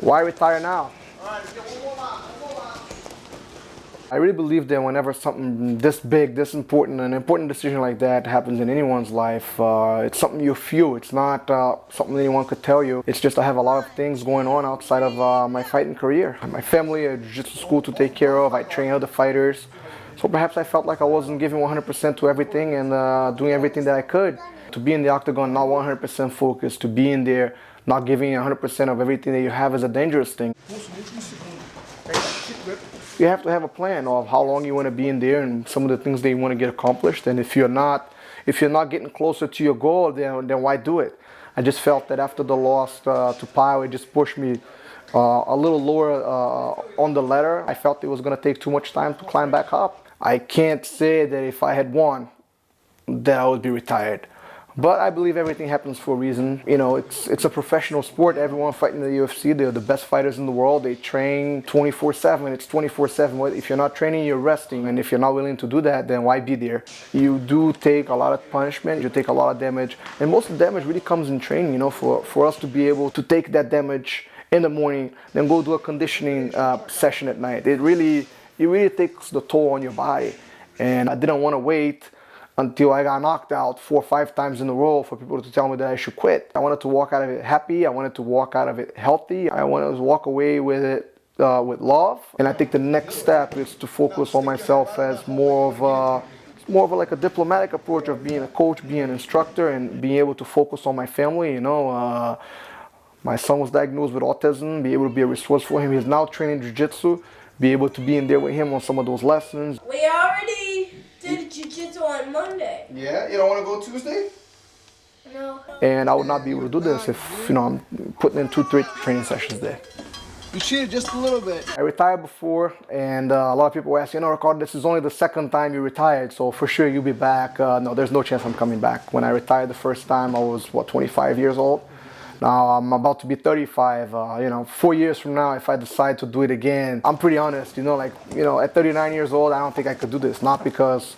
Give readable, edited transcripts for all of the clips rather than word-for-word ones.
Why retire now? I really believe that whenever something this big, this important, an important decision like that happens in anyone's life, it's something you feel. It's not something anyone could tell you. It's just I have a lot of things going on outside of my fighting career. My family, a jiu-jitsu school to take care of. I train other fighters. So perhaps I felt like I wasn't giving 100% to everything and doing everything that I could. To be in the octagon, not 100% focused, to be in there, not giving 100% of everything that you have is a dangerous thing. You have to have a plan of how long you want to be in there and some of the things that you want to get accomplished. And if you're not getting closer to your goal, then why do it? I just felt that after the loss to Pyle, it just pushed me a little lower on the ladder. I felt it was going to take too much time to climb back up. I can't say that if I had won, that I would be retired. But I believe everything happens for a reason. You know, it's a professional sport. Everyone fighting in the UFC, they're the best fighters in the world. They train 24/7. It's 24/7. If you're not training, you're resting. And if you're not willing to do that, then why be there? You do take a lot of punishment. You take a lot of damage. And most of the damage really comes in training, you know, for us to be able to take that damage in the morning, then go do a conditioning session at night. It really takes the toll on your body. And I didn't want to wait until I got knocked out 4 or 5 times in a row for people to tell me that I should quit. I wanted to walk out of it happy. I wanted to walk out of it healthy. I wanted to walk away with it with love. And I think the next step is to focus on myself as more of like a diplomatic approach of being a coach, being an instructor, and being able to focus on my family. You know, my son was diagnosed with autism. Be able to be a resource for him. He's now training jiu-jitsu. Be able to be in there with him on some of those lessons. We already did jiu-jitsu on Monday. Yeah? You don't want to go Tuesday? No. And I would not be able to do this if, you know, I'm putting in 2-3 training sessions there. You cheated just a little bit. I retired before, and a lot of people were asking, you know, Ricardo, this is only the second time you retired, so for sure you'll be back. No, there's no chance I'm coming back. When I retired the first time, I was, 25 years old? Now I'm about to be 35. You know, 4 years from now, if I decide to do it again, I'm pretty honest. You know, like, you know, at 39 years old, I don't think I could do this. Not because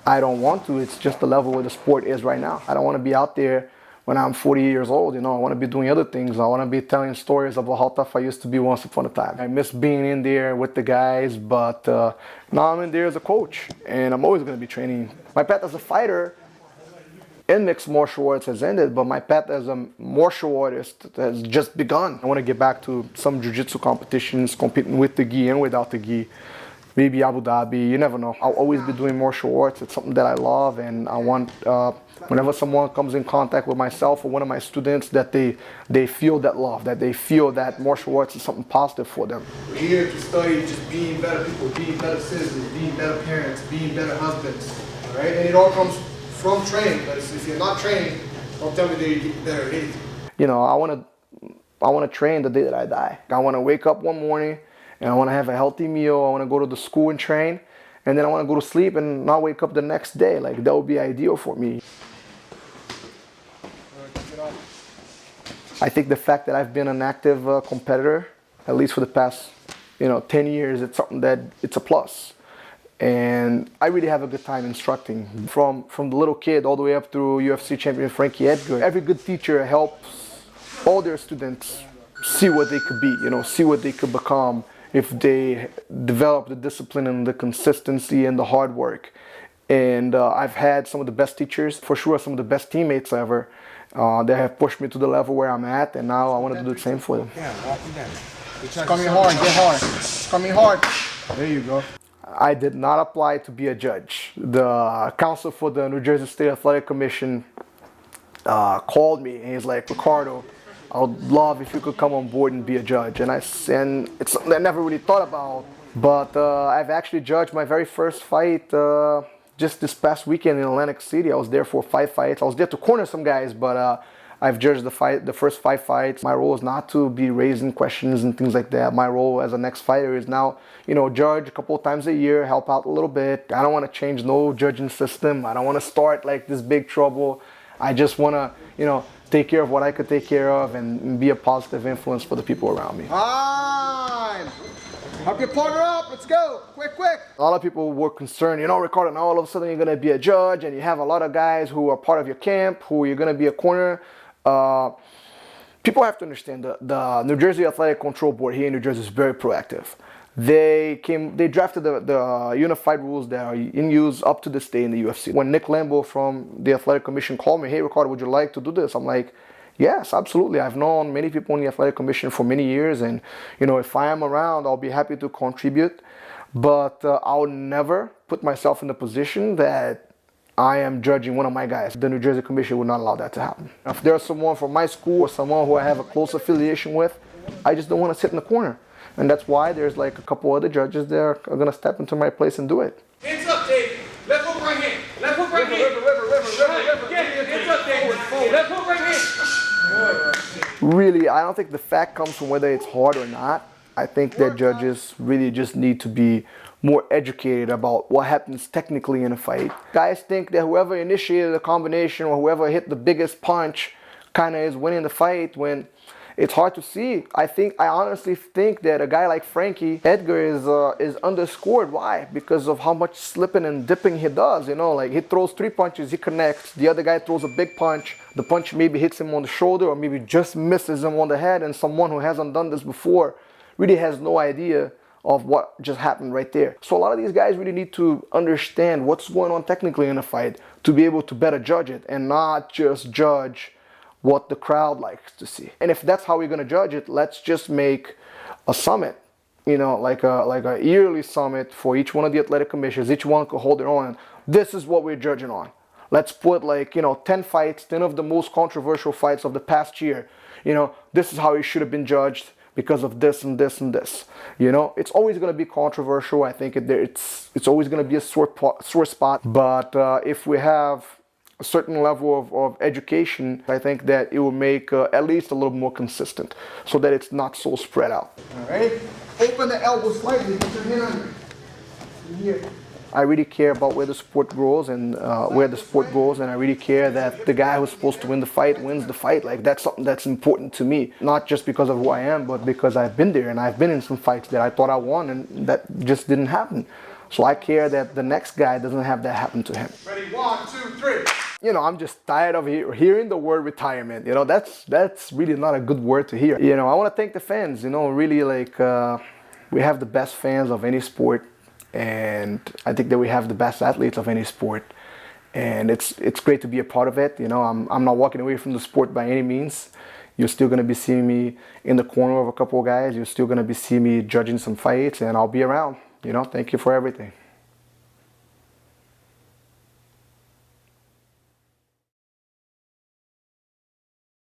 I don't want to. It's just the level where the sport is right now. I don't want to be out there when I'm 40 years old. You know, I want to be doing other things. I want to be telling stories about how tough I used to be once upon a time. I miss being in there with the guys, but now I'm in there as a coach, and I'm always going to be training. My path as a fighter in mixed martial arts has ended, but my path as a martial artist has just begun. I want to get back to some jiu-jitsu competitions, competing with the gi and without the gi. Maybe Abu Dhabi, you never know. I'll always be doing martial arts. It's something that I love, and I want, whenever someone comes in contact with myself or one of my students, that they feel that love, that they feel that martial arts is something positive for them. We're here to study just being better people, being better citizens, being better parents, being better husbands, all right? And it all comes from training, but if you're not trained, don't tell me that you get better at anything. You know, I want to train the day that I die. I want to wake up one morning and I want to have a healthy meal. I want to go to the school and train, and then I want to go to sleep and not wake up the next day. Like, that would be ideal for me. I think the fact that I've been an active competitor, at least for the past, 10 years, it's something that it's a plus. And I really have a good time instructing. From the little kid all the way up through UFC champion Frankie Edgar. Every good teacher helps all their students see what they could be, see what they could become if they develop the discipline and the consistency and the hard work. And I've had some of the best teachers, for sure some of the best teammates ever, that have pushed me to the level where I'm at, and now I want to do the same for them. Coming hard, get hard. Coming hard. There you go. I did not apply to be a judge. The counsel for the New Jersey State Athletic Commission called me and he's like, Ricardo, I would love if you could come on board and be a judge. And it's something I never really thought about. But I've actually judged my very first fight just this past weekend in Atlantic City. I was there for 5 fights. I was there to corner some guys, but I've judged the first 5 fights. My role is not to be raising questions and things like that. My role as an ex-fighter is now, judge a couple of times a year, help out a little bit. I don't want to change no judging system. I don't want to start like this big trouble. I just want to, take care of what I could take care of and be a positive influence for the people around me. Time! Help your partner up, let's go, quick, quick. A lot of people were concerned, Ricardo, now all of a sudden you're going to be a judge and you have a lot of guys who are part of your camp, who you're going to be a corner. people have to understand the New Jersey Athletic Control Board here in New Jersey is very proactive. They drafted the unified rules that are in use up to this day in the UFC. When Nick Lambo from the Athletic Commission called me, hey Ricardo, would you like to do this? I'm like, yes, absolutely. I've known many people in the Athletic Commission for many years, and if I am around, I'll be happy to contribute. But I'll never put myself in the position that I am judging one of my guys. The New Jersey Commission would not allow that to happen. If there's someone from my school or someone who I have a close affiliation with, I just don't want to sit in the corner. And that's why there's like a couple other judges that are going to step into my place and do it. Hands up, Dave. Left hook, right hand. Left hook, right hand. Yeah, hands up, Dave. Left hook, right hand. Really, I don't think the fact comes from whether it's hard or not. I think that judges really just need to be more educated about what happens technically in a fight. Guys think that whoever initiated the combination or whoever hit the biggest punch kind of is winning the fight, when it's hard to see. I honestly think that a guy like Frankie Edgar is underscored. Why? Because of how much slipping and dipping he does. Like he throws 3 punches, he connects. The other guy throws a big punch. The punch maybe hits him on the shoulder or maybe just misses him on the head. And someone who hasn't done this before really has no idea of what just happened right there. So a lot of these guys really need to understand what's going on technically in a fight to be able to better judge it and not just judge what the crowd likes to see. And if that's how we're going to judge it, let's just make a summit, like a yearly summit for each one of the athletic commissions. Each one could hold their own. This is what we're judging on. Let's put 10 fights, 10 of the most controversial fights of the past year. This is how it should have been judged because of this and this and this. It's always going to be controversial. I think it's always going to be a sore spot. But if we have a certain level of education, I think that it will make at least a little more consistent so that it's not so spread out. All right? Open the elbow slightly, put your hand under. Here. I really care about where the sport goes and I really care that the guy who's supposed to win the fight wins the fight. Like, that's something that's important to me, not just because of who I am, but because I've been there and I've been in some fights that I thought I won and that just didn't happen. So I care that the next guy doesn't have that happen to him. Ready, 1, 2, 3. I'm just tired of hearing the word retirement. That's really not a good word to hear. I want to thank the fans. Really, we have the best fans of any sport, and I think that we have the best athletes of any sport, and it's great to be a part of it. I'm not walking away from the sport by any means. You're still going to be seeing me in the corner of a couple of guys. You're still going to be seeing me judging some fights, and I'll be around. Thank you for everything.